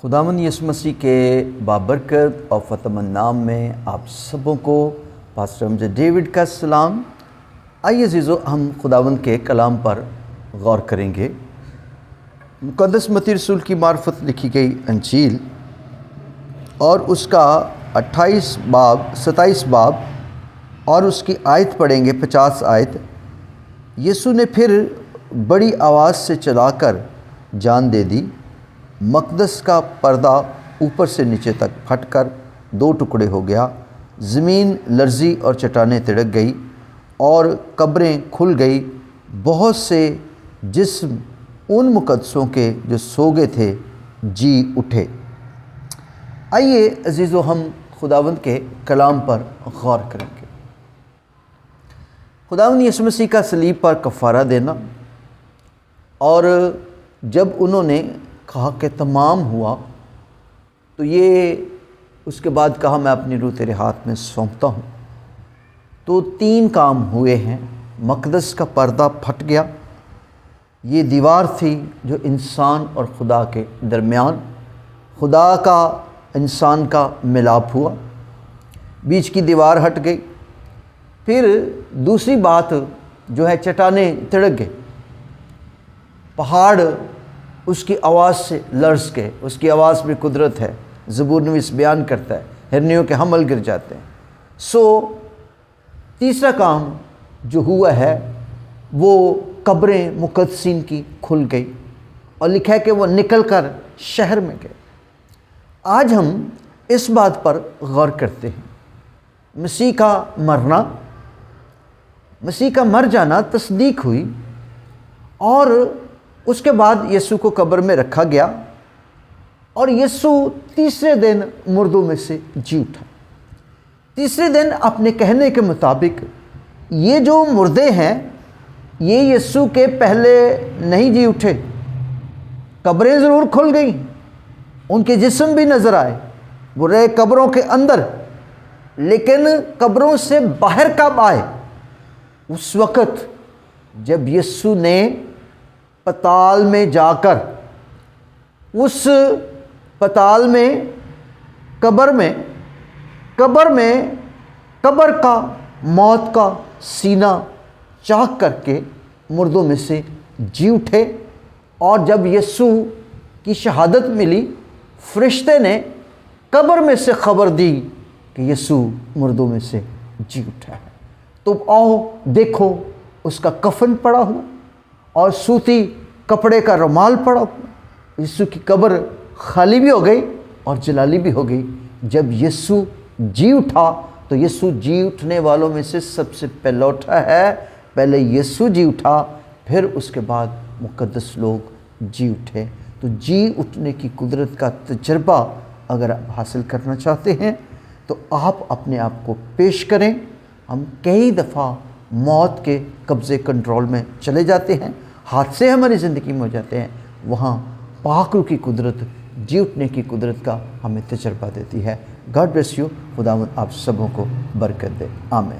خداوند یسوع مسیح کے بابرکت اور فتح النام میں آپ سبوں کو پاسٹر امجد ڈیوڈ کا سلام۔ آئیے عزیزو، ہم خداوند کے کلام پر غور کریں گے۔ مقدس متی رسول کی معرفت لکھی گئی انجیل اور اس کا 27 باب اور اس کی آیت پڑھیں گے 50 آیت۔ یسوع نے پھر بڑی آواز سے چلا کر جان دے دی، مقدس کا پردہ اوپر سے نیچے تک پھٹ کر 2 ٹکڑے ہو گیا، زمین لرزی اور چٹانیں تڑک گئی اور قبریں کھل گئی، بہت سے جسم ان مقدسوں کے جو سو گئے تھے جی اٹھے۔ آئیے عزیزو، ہم خداوند کے کلام پر غور کریں گے۔ خداوند یسوع مسیح کا صلیب پر کفارہ دینا، اور جب انہوں نے کہا کہ تمام ہوا تو یہ اس کے بعد کہا میں اپنی روح تیرے ہاتھ میں سونپتا ہوں، تو 3 کام ہوئے ہیں۔ مقدس کا پردہ پھٹ گیا، یہ دیوار تھی جو انسان اور خدا کے درمیان، خدا کا انسان کا ملاپ ہوا، بیچ کی دیوار ہٹ گئی۔ پھر دوسری بات جو ہے، چٹانیں تڑک گئے، پہاڑ اس کی آواز سے لرز کے، اس کی آواز میں قدرت ہے۔ زبور نویس بیان کرتا ہے ہرنیوں کے حمل گر جاتے ہیں۔ تیسرا کام جو ہوا ہے وہ قبریں مقدسین کی کھل گئی، اور لکھا ہے کہ وہ نکل کر شہر میں گئے۔ آج ہم اس بات پر غور کرتے ہیں، مسیح کا مرنا، مسیح کا مر جانا تصدیق ہوئی، اور اس کے بعد یسوع کو قبر میں رکھا گیا، اور یسوع تیسرے دن مردوں میں سے جی اٹھا۔ تیسرے دن اپنے کہنے کے مطابق یہ جو مردے ہیں یہ یسوع کے پہلے نہیں جی اٹھے، قبریں ضرور کھل گئیں، ان کے جسم بھی نظر آئے، وہ رہے قبروں کے اندر، لیکن قبروں سے باہر کب آئے؟ اس وقت جب یسوع نے پتال میں جا کر، اس پتال میں قبر کا موت کا سینہ چاک کر کے مردوں میں سے جی اٹھے۔ اور جب یسوع کی شہادت ملی، فرشتے نے قبر میں سے خبر دی کہ یسوع مردوں میں سے جی اٹھا ہے۔ تو آؤ دیکھو، اس کا کفن پڑا ہوا اور سوتی کپڑے کا رومال پڑا ہوا۔ یسوع کی قبر خالی بھی ہو گئی اور جلالی بھی ہو گئی۔ جب یسوع جی اٹھا تو یسوع جی اٹھنے والوں میں سے سب سے پہلا اٹھا ہے۔ پہلے یسوع جی اٹھا، پھر اس کے بعد مقدس لوگ جی اٹھے۔ تو جی اٹھنے کی قدرت کا تجربہ اگر آپ حاصل کرنا چاہتے ہیں تو آپ اپنے آپ کو پیش کریں۔ ہم کئی دفعہ موت کے قبضے کنٹرول میں چلے جاتے ہیں، حادثے ہماری زندگی میں ہو جاتے ہیں، وہاں پاک روح کی قدرت، جی اٹھنے کی قدرت کا ہمیں تجربہ دیتی ہے۔ God bless you. خداوند آپ سبوں کو برکت دے، آمین۔